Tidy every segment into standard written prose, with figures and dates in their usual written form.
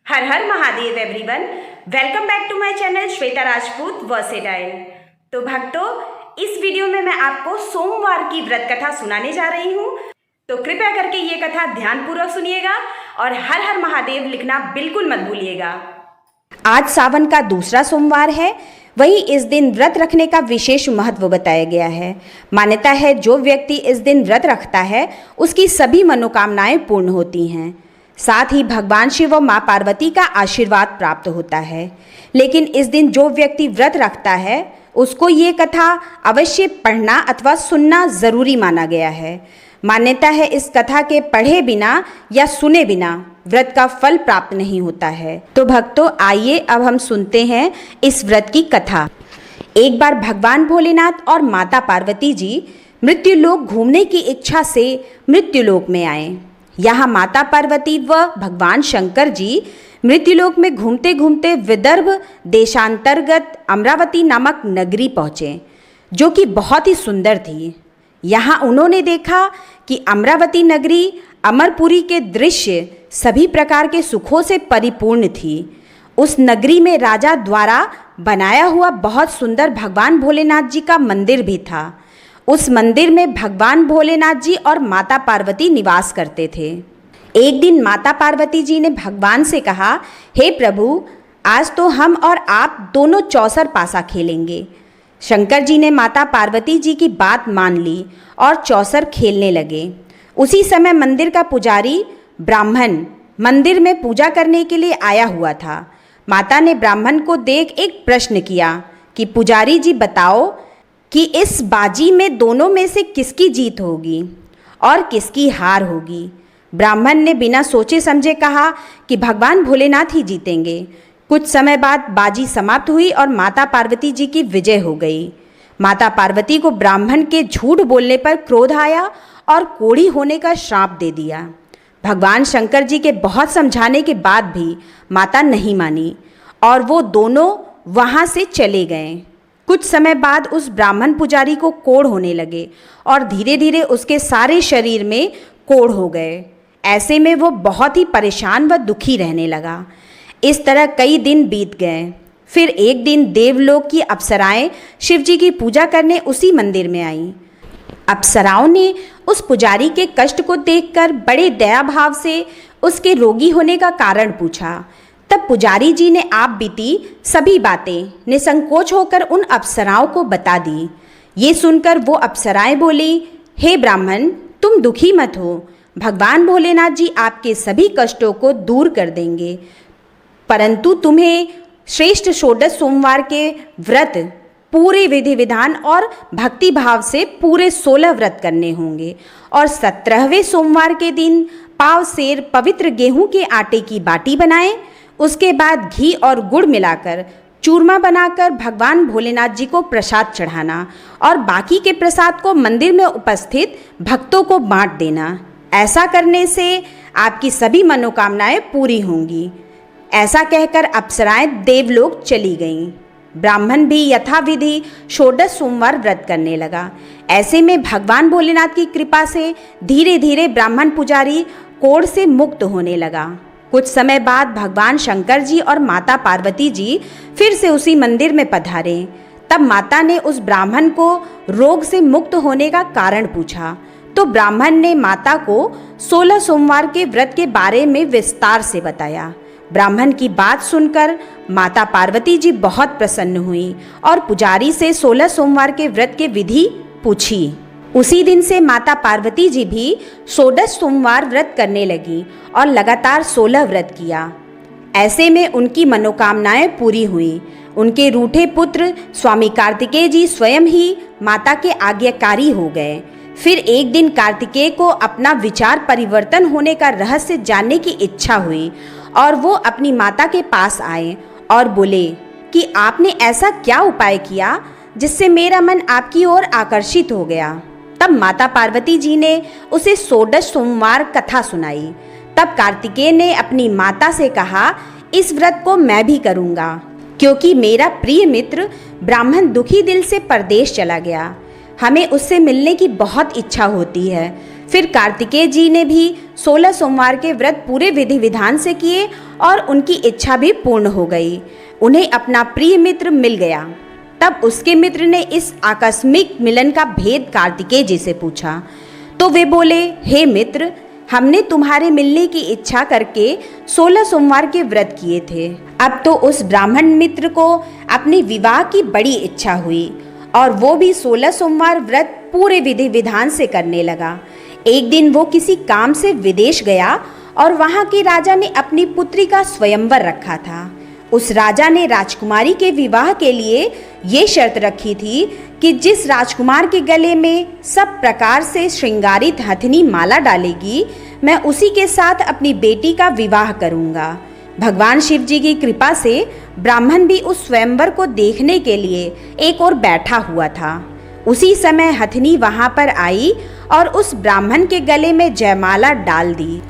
हर हर Mahadev everyone, welcome back to my channel Shweta Rajput versatile. तो भक्तों, इस वीडियो में मैं आपको सोमवार की व्रत कथा सुनाने जा रही हूँ। तो कृपया करके ये कथा ध्यानपूर्वक सुनिएगा और हर हर महादेव लिखना बिल्कुल मत भूलिएगा। आज सावन का दूसरा सोमवार है, वहीं इस दिन व्रत रखने का विशेष महत्व बताया गया है। मान्यता है जो व्यक्ति इस दिन व्रत रखता है उसकी सभी मनोकामनाएं पूर्ण होती हैं। साथ ही भगवान शिव व माँ पार्वती का आशीर्वाद प्राप्त होता है। लेकिन इस दिन जो व्यक्ति व्रत रखता है उसको ये कथा अवश्य पढ़ना अथवा सुनना जरूरी माना गया है। मान्यता है इस कथा के पढ़े बिना या सुने बिना व्रत का फल प्राप्त नहीं होता है। तो भक्तों, आइए अब हम सुनते हैं इस व्रत की कथा। एक बार भगवान भोलेनाथ और माता पार्वती जी मृत्युलोक घूमने की इच्छा से मृत्युलोक में आए। यहाँ माता पार्वती व भगवान शंकर जी मृत्युलोक में घूमते घूमते विदर्भ देशांतर्गत अमरावती नामक नगरी पहुँचे, जो कि बहुत ही सुंदर थी। यहाँ उन्होंने देखा कि अमरावती नगरी अमरपुरी के दृश्य सभी प्रकार के सुखों से परिपूर्ण थी। उस नगरी में राजा द्वारा बनाया हुआ बहुत सुंदर भगवान भोलेनाथ जी का मंदिर भी था। उस मंदिर में भगवान भोलेनाथ जी और माता पार्वती निवास करते थे। एक दिन माता पार्वती जी ने भगवान से कहा, हे प्रभु, आज तो हम और आप दोनों चौसर पासा खेलेंगे। शंकर जी ने माता पार्वती जी की बात मान ली और चौसर खेलने लगे। उसी समय मंदिर का पुजारी ब्राह्मण मंदिर में पूजा करने के लिए आया हुआ था। माता ने ब्राह्मण को देख एक प्रश्न किया कि पुजारी जी बताओ कि इस बाजी में दोनों में से किसकी जीत होगी और किसकी हार होगी। ब्राह्मण ने बिना सोचे समझे कहा कि भगवान भोलेनाथ ही जीतेंगे। कुछ समय बाद बाजी समाप्त हुई और माता पार्वती जी की विजय हो गई। माता पार्वती को ब्राह्मण के झूठ बोलने पर क्रोध आया और कोढ़ी होने का श्राप दे दिया। भगवान शंकर जी के बहुत समझाने के बाद भी माता नहीं मानी और वो दोनों वहाँ से चले गए। कुछ समय बाद उस ब्राह्मण पुजारी को कोढ़ होने लगे और धीरे धीरे उसके सारे शरीर में कोढ़ हो गए। ऐसे में वो बहुत ही परेशान व दुखी रहने लगा। इस तरह कई दिन बीत गए। फिर एक दिन देवलोक की अप्सराएं शिव जी की पूजा करने उसी मंदिर में आईं। अप्सराओं ने उस पुजारी के कष्ट को देखकर बड़े दया भाव से उसके रोगी होने का कारण पूछा। तब पुजारी जी ने आप बीती सभी बातें निसंकोच होकर उन अप्सराओं को बता दी। ये सुनकर वो अप्सराएं बोली, हे ब्राह्मण, तुम दुखी मत हो, भगवान भोलेनाथ जी आपके सभी कष्टों को दूर कर देंगे। परंतु तुम्हें श्रेष्ठ षोडश सोमवार के व्रत पूरे विधि विधान और भक्ति भाव से पूरे 16 व्रत करने होंगे और 17वें सोमवार के दिन पाव सेर पवित्र गेहूं के आटे की बाटी बनाएं। उसके बाद घी और गुड़ मिलाकर चूरमा बनाकर भगवान भोलेनाथ जी को प्रसाद चढ़ाना और बाकी के प्रसाद को मंदिर में उपस्थित भक्तों को बांट देना। ऐसा करने से आपकी सभी मनोकामनाएं पूरी होंगी। ऐसा कहकर अप्सराएं देवलोक चली गईं। ब्राह्मण भी यथाविधि षोडश सोमवार व्रत करने लगा। ऐसे में भगवान भोलेनाथ की कृपा से धीरे धीरे ब्राह्मण पुजारी कोढ़ से मुक्त होने लगा। कुछ समय बाद भगवान शंकर जी और माता पार्वती जी फिर से उसी मंदिर में पधारे। तब माता ने उस ब्राह्मण को रोग से मुक्त होने का कारण पूछा। तो ब्राह्मण ने माता को 16 सोमवार के व्रत के बारे में विस्तार से बताया। ब्राह्मण की बात सुनकर माता पार्वती जी बहुत प्रसन्न हुई और पुजारी से 16 सोमवार के व्रत के विधि पूछी। उसी दिन से माता पार्वती जी भी षोडश सोमवार व्रत करने लगी और लगातार 16 व्रत किया। ऐसे में उनकी मनोकामनाएं पूरी हुई। उनके रूठे पुत्र स्वामी कार्तिकेय जी स्वयं ही माता के आज्ञाकारी हो गए। फिर एक दिन कार्तिकेय को अपना विचार परिवर्तन होने का रहस्य जानने की इच्छा हुई और वो अपनी माता के पास आए और बोले कि आपने ऐसा क्या उपाय किया जिससे मेरा मन आपकी ओर आकर्षित हो गया। तब माता पार्वती जी ने उसे षोडश सोमवार कथा सुनाई। तब कार्तिकेय ने अपनी माता से कहा, इस व्रत को मैं भी करूँगा, क्योंकि मेरा प्रिय मित्र ब्राह्मण दुखी दिल से परदेश चला गया। हमें उससे मिलने की बहुत इच्छा होती है। फिर कार्तिकेय जी ने भी 16 सोमवार के व्रत पूरे विधि विधान से किए और उनकी इच्छा भी पूर्ण हो गई। उन्हें अपना प्रिय मित्र मिल गया। तब उसके मित्र ने इस आकस्मिक मिलन का भेद कार्तिकेय जी से पूछा, तो वे बोले, हे मित्र, हमने तुम्हारे मिलने की इच्छा करके 16 सोमवार के व्रत किए थे। अब तो उस ब्राह्मण मित्र को अपने विवाह की बड़ी इच्छा हुई और वो भी 16 सोमवार व्रत पूरे विधि विधान से करने लगा। एक दिन वो किसी काम से विदेश गया और वहाँ के राजा ने अपनी पुत्री का स्वयंवर रखा था। उस राजा ने राजकुमारी के विवाह के लिए ये शर्त रखी थी कि जिस राजकुमार के गले में सब प्रकार से श्रृंगारित हथनी माला डालेगी, मैं उसी के साथ अपनी बेटी का विवाह करूंगा। भगवान शिव जी की कृपा से ब्राह्मण भी उस स्वयंवर को देखने के लिए एक ओर बैठा हुआ था। उसी समय हथनी वहां पर आई और उस ब्राह्मण के गले में जयमाला डाल दी।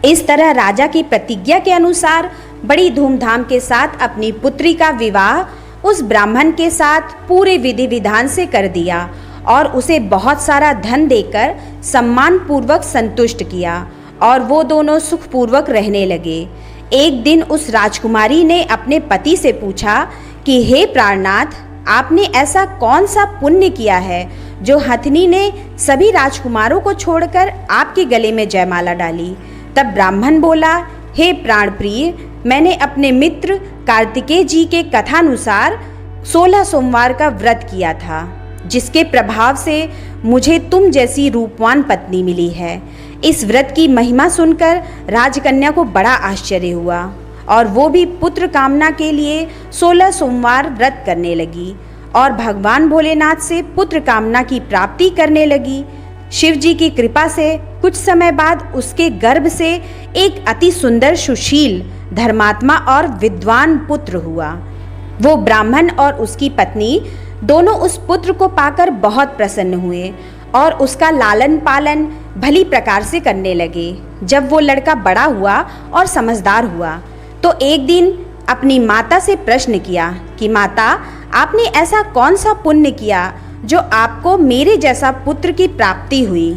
इस तरह राजा की प्रतिज्ञा के अनुसार बड़ी धूमधाम के साथ अपनी पुत्री का विवाह उस ब्राह्मण के साथ पूरे विधि विधान से कर दिया और उसे बहुत सारा धन देकर सम्मान पूर्वक संतुष्ट किया और वो दोनों सुखपूर्वक रहने लगे। एक दिन उस राजकुमारी ने अपने पति से पूछा कि हे प्राणनाथ, आपने ऐसा कौन सा पुण्य किया है जो हथनी ने सभी राजकुमारों को छोड़कर आपके गले में जयमाला डाली। तब ब्राह्मण बोला, हे प्राण प्रिय, मैंने अपने मित्र कार्तिकेय जी के कथानुसार 16 सोमवार का व्रत किया था, जिसके प्रभाव से मुझे तुम जैसी रूपवान पत्नी मिली है। इस व्रत की महिमा सुनकर राजकन्या को बड़ा आश्चर्य हुआ और वो भी पुत्र कामना के लिए 16 सोमवार व्रत करने लगी और भगवान भोलेनाथ से पुत्र कामना की प्राप्ति करने लगी। शिव जी की कृपा से कुछ समय बाद उसके गर्भ से एक अति सुंदर, सुशील, धर्मात्मा और विद्वान पुत्र हुआ। वो ब्राह्मण और उसकी पत्नी दोनों उस पुत्र को पाकर बहुत प्रसन्न हुए और उसका लालन पालन भली प्रकार से करने लगे। जब वो लड़का बड़ा हुआ और समझदार हुआ तो एक दिन अपनी माता से प्रश्न किया कि माता, आपने ऐसा कौन सा पुण्य किया जो आपको मेरे जैसा पुत्र की प्राप्ति हुई।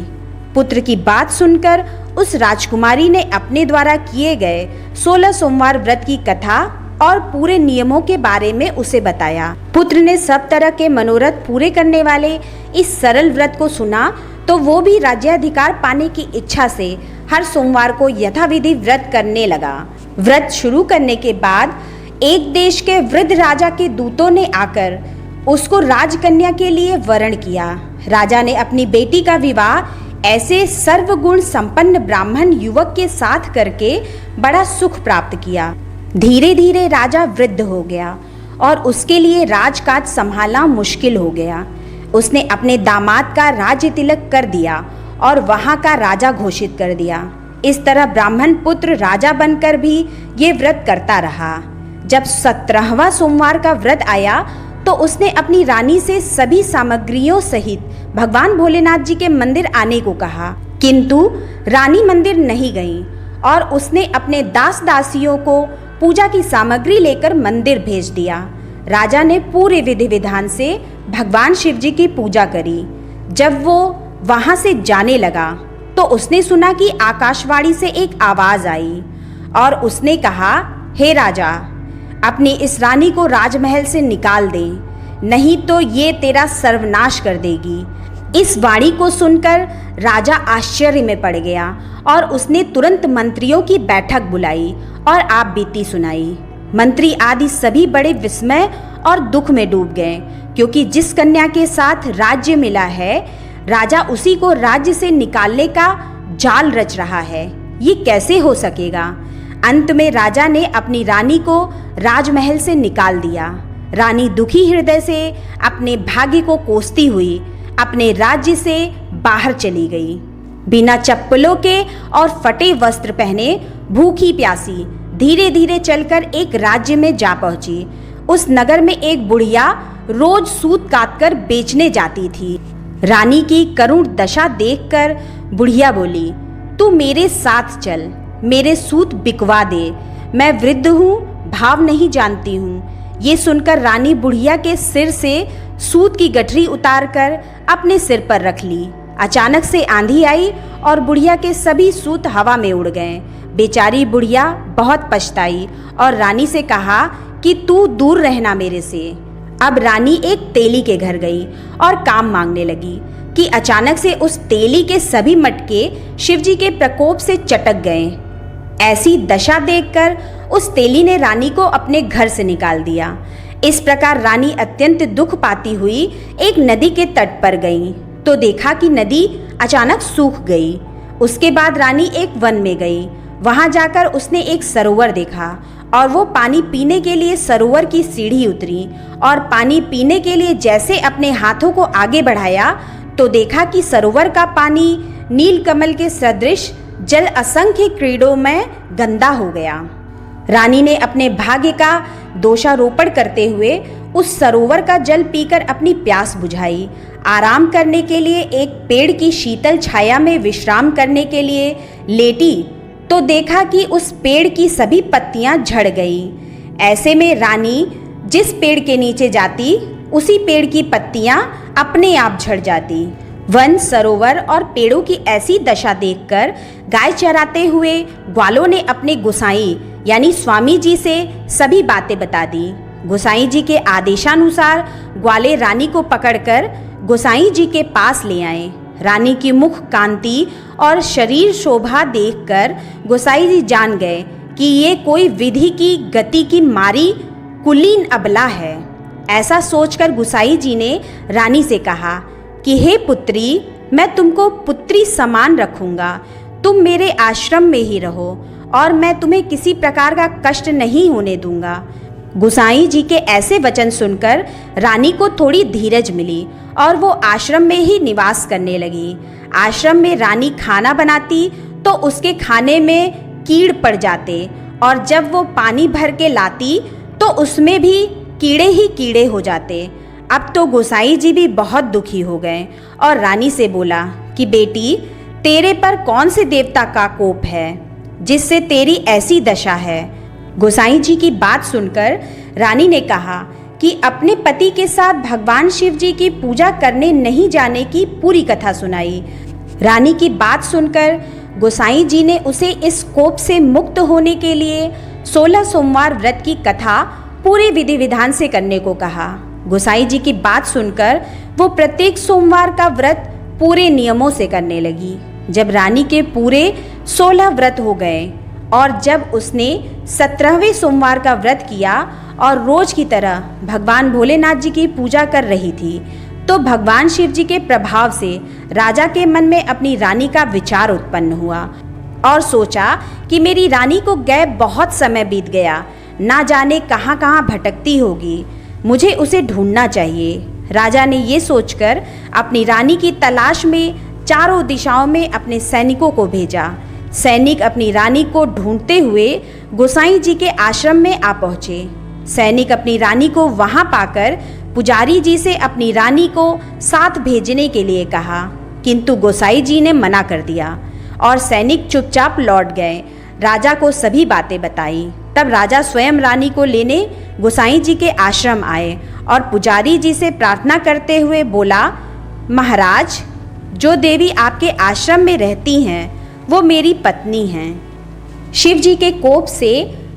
पुत्र की बात सुनकर उस राजकुमारी ने अपने द्वारा किए गए 16 सोमवार व्रत की कथा और पूरे नियमों के बारे में उसे बताया। पुत्र ने सब तरह के मनोरथ पूरे करने वाले इस सरल व्रत को सुना तो वो भी राज्याधिकार पाने की इच्छा से हर सोमवार को यथाविधि व्रत करने लगा। व्रत शुरू करने के बाद एक देश के वृद्ध राजा के दूतों ने आकर उसको राजकन्या के लिए वरण किया। राजा ने अपनी बेटी का विवाह ऐसे सर्वगुण संपन्न ब्राह्मण युवक के साथ करके बड़ा सुख प्राप्त किया। धीरे धीरे राजा वृद्ध हो गया और उसके लिए राजकाज संभालना मुश्किल हो गया। उसने अपने दामाद का राज्य तिलक कर दिया और वहां का राजा घोषित कर दिया। इस तरह ब्राह्मण पुत्र राजा बनकर भी ये व्रत करता रहा। जब 17वां सोमवार का व्रत आया तो उसने अपनी रानी से सभी सामग्रियों सहित भगवान भोलेनाथ जी के मंदिर आने को कहा, किंतु रानी मंदिर नहीं गई और उसने अपने दास दासियों को पूजा की सामग्री लेकर मंदिर भेज दिया। राजा ने पूरे विधि विधान से भगवान शिव जी की पूजा करी। जब वो वहां से जाने लगा तो उसने सुना कि आकाशवाणी से एक आवाज आई और उसने कहा, हे राजा, अपनी इस रानी को राजमहल से निकाल दे, नहीं तो ये तेरा सर्वनाश कर देगी। इस वाणी को सुनकर राजा आश्चर्य में पड़ गया और उसने तुरंत मंत्रियों की बैठक बुलाई और आप बीती सुनाई। मंत्री आदि सभी बड़े विस्मय और दुख में डूब गए, क्योंकि जिस कन्या के साथ राज्य मिला है, राजा उसी को राज्य से निकालने का जाल रच रहा है। ये कैसे हो सकेगा? अंत में राजा ने अपनी रानी को राजमहल से निकाल दिया। रानी दुखी हृदय से अपने भाग्य को कोसती हुई अपने राज्य से बाहर चली गई। बिना चप्पलों के और फटे वस्त्र पहने भूखी प्यासी धीरे धीरे चलकर एक राज्य में जा पहुंची। उस नगर में एक बुढ़िया रोज सूत काटकर बेचने जाती थी। रानी की करुण दशा देखकर बुढ़िया बोली, तू मेरे साथ चल, मेरे सूत बिकवा दे। मैं वृद्ध हूँ, भाव नहीं जानती हूँ। ये सुनकर रानी बुढ़िया के सिर से सूत की गठरी उतारकर अपने सिर पर रख ली। अचानक से आंधी आई और बुढ़िया के सभी सूत हवा में उड़ गए। बेचारी बुढ़िया बहुत पछताई और रानी से कहा कि तू दूर रहना मेरे से। अब रानी एक तेली के घर गई और काम मांगने लगी कि अचानक से उस तेली के सभी मटके शिवजी के प्रकोप से चटक गए। ऐसी दशा देखकर उस तेली ने रानी को अपने घर से निकाल दिया। इस प्रकार रानी अत्यंत दुख पाती हुई एक नदी के तट पर गई तो देखा कि नदी अचानक सूख गई। उसके बाद रानी एक वन में गई। वहां जाकर उसने एक सरोवर देखा और वो पानी पीने के लिए सरोवर की सीढ़ी उतरी और पानी पीने के लिए जैसे अपने हाथों को आगे बढ़ाया तो देखा कि सरोवर का पानी नीलकमल के सदृश जल असंख्य क्रीड़ों में गंदा हो गया। रानी ने अपने भाग्य का दोषारोपण करते हुए उस सरोवर का जल पीकर अपनी प्यास बुझाई। आराम करने के लिए एक पेड़ की शीतल छाया में विश्राम करने के लिए लेटी तो देखा कि उस पेड़ की सभी पत्तियां झड़ गई। ऐसे में रानी जिस पेड़ के नीचे जाती उसी पेड़ की पत्तियां अपने आप झड़ जाती। वन, सरोवर और पेड़ों की ऐसी दशा देखकर गाय चराते हुए ग्वालों ने अपने गोसाई यानी स्वामी जी से सभी बातें बता दी। गोसाई जी के आदेशानुसार ग्वाले रानी को पकड़कर गोसाई जी के पास ले आए। रानी की मुख कांति और शरीर शोभा देखकर गोसाई जी जान गए कि ये कोई विधि की गति की मारी कुलीन अबला है। ऐसा सोचकर गोसाई जी ने रानी से कहा कि हे पुत्री, मैं तुमको पुत्री समान रखूंगा। तुम मेरे आश्रम में ही रहो और मैं तुम्हें किसी प्रकार का कष्ट नहीं होने दूंगा। गोसाई जी के ऐसे वचन सुनकर रानी को थोड़ी धीरज मिली और वो आश्रम में ही निवास करने लगी। आश्रम में रानी खाना बनाती तो उसके खाने में कीड़ पड़ जाते और जब वो पानी भर के लाती तो उसमें भी कीड़े ही कीड़े हो जाते। अब तो गोसाई जी भी बहुत दुखी हो गए और रानी से बोला कि बेटी, तेरे पर कौन से देवता का कोप है जिससे तेरी ऐसी दशा है। गोसाई जी की बात सुनकर रानी ने कहा कि अपने पति के साथ भगवान शिव जी की पूजा करने नहीं जाने की पूरी कथा सुनाई। रानी की बात सुनकर गोसाई जी ने उसे इस कोप से मुक्त होने के लिए 16 सोमवार व्रत की कथा पूरे विधि विधान से करने को कहा। गोसाई जी की बात सुनकर वो प्रत्येक सोमवार का व्रत पूरे नियमों से करने लगी। जब रानी के पूरे 16 व्रत हो गए और जब उसने 17वें सोमवार का व्रत किया और रोज की तरह भगवान भोलेनाथ जी की पूजा कर रही थी तो भगवान शिव जी के प्रभाव से राजा के मन में अपनी रानी का विचार उत्पन्न हुआ और सोचा कि मेरी रानी को गए बहुत समय बीत गया, ना जाने कहाँ कहाँ भटकती होगी, मुझे उसे ढूंढना चाहिए। राजा ने ये सोचकर अपनी रानी की तलाश में चारों दिशाओं में अपने सैनिकों को भेजा। सैनिक अपनी रानी को ढूंढते हुए गोसाई जी के आश्रम में आ पहुँचे। सैनिक अपनी रानी को वहां पाकर पुजारी जी से अपनी रानी को साथ भेजने के लिए कहा, किंतु गोसाई जी ने मना कर दिया और सैनिक चुपचाप लौट गए। राजा को सभी बातें बताई। तब राजा स्वयं रानी को लेने गोसाई जी के आश्रम आए और पुजारी जी से प्रार्थना करते हुए बोला, महाराज, जो देवी आपके आश्रम में रहती हैं वो मेरी पत्नी हैं। शिव जी के कोप से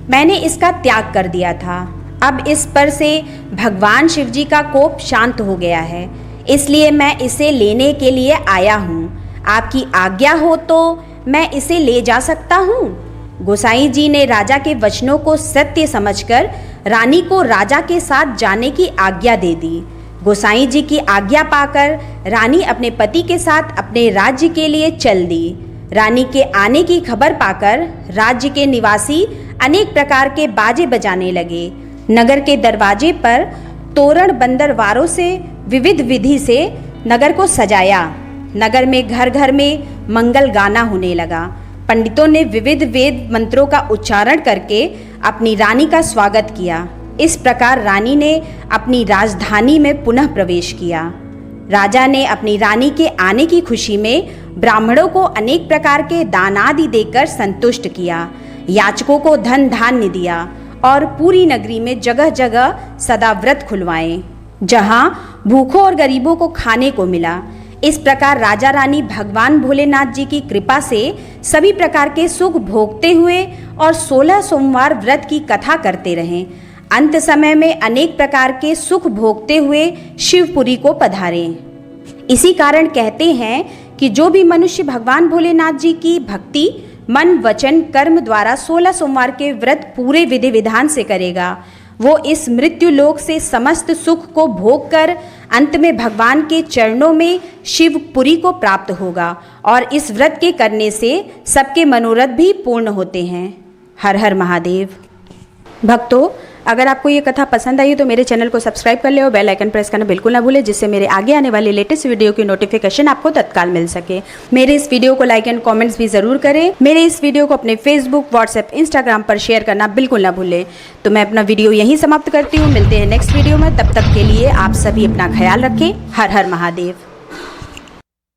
मैंने इसका त्याग कर दिया था। अब इस पर से भगवान शिव जी का कोप शांत हो गया है, इसलिए मैं इसे लेने के लिए आया हूँ। आपकी आज्ञा हो तो मैं इसे ले जा सकता हूँ। गोसाई जी ने राजा के वचनों को सत्य समझकर रानी को राजा के साथ जाने की आज्ञा दे दी। गोसाई जी की आज्ञा पाकर रानी अपने पति के साथ अपने राज्य के लिए चल दी। रानी के आने की खबर पाकर राज्य के निवासी अनेक प्रकार के बाजे बजाने लगे। नगर के दरवाजे पर तोरण बंदरवारों से विविध विधि से नगर को सजाया। नगर में घर घर में मंगल गाना होने लगा। पंडितों ने विविध वेद मंत्रों का उच्चारण करके अपनी रानी का स्वागत किया। इस प्रकार रानी ने अपनी राजधानी में पुनः प्रवेश किया। राजा ने अपनी रानी के आने की खुशी में ब्राह्मणों को अनेक प्रकार के दान आदि देकर संतुष्ट किया। याचकों को धन धान्य दिया और पूरी नगरी में जगह जगह सदा व्रत खुलवाए, जहाँ भूखों और गरीबों को खाने को मिला। इस प्रकार राजा रानी भगवान भोलेनाथ जी की कृपा से सभी प्रकार के सुख भोगते हुए और 16 सोमवार व्रत की कथा करते रहें। अंत समय में अनेक प्रकार के सुख भोगते हुए शिवपुरी को पधारें। इसी कारण कहते हैं कि जो भी मनुष्य भगवान भोलेनाथ जी की भक्ति मन वचन कर्म द्वारा 16 सोमवार के व्रत पूरे विधि विधान से करेगा, वो इस मृत्यु लोक से समस्त सुख को भोग कर अंत में भगवान के चरणों में शिवपुरी को प्राप्त होगा और इस व्रत के करने से सबके मनोरथ भी पूर्ण होते हैं। हर हर महादेव। भक्तों, अगर आपको ये कथा पसंद आई तो मेरे चैनल को सब्सक्राइब कर ले और बेल आइकन प्रेस करना बिल्कुल ना भूलें, जिससे मेरे आगे आने वाले लेटेस्ट वीडियो की नोटिफिकेशन आपको तत्काल मिल सके। मेरे इस वीडियो को लाइक एंड कमेंट्स भी ज़रूर करें। मेरे इस वीडियो को अपने फेसबुक, व्हाट्सएप, इंस्टाग्राम पर शेयर करना बिल्कुल ना भूलें। तो मैं अपना वीडियो यहीं समाप्त करती हूँ। मिलते हैं नेक्स्ट वीडियो में, तब तक के लिए आप सभी अपना ख्याल रखें। हर हर महादेव।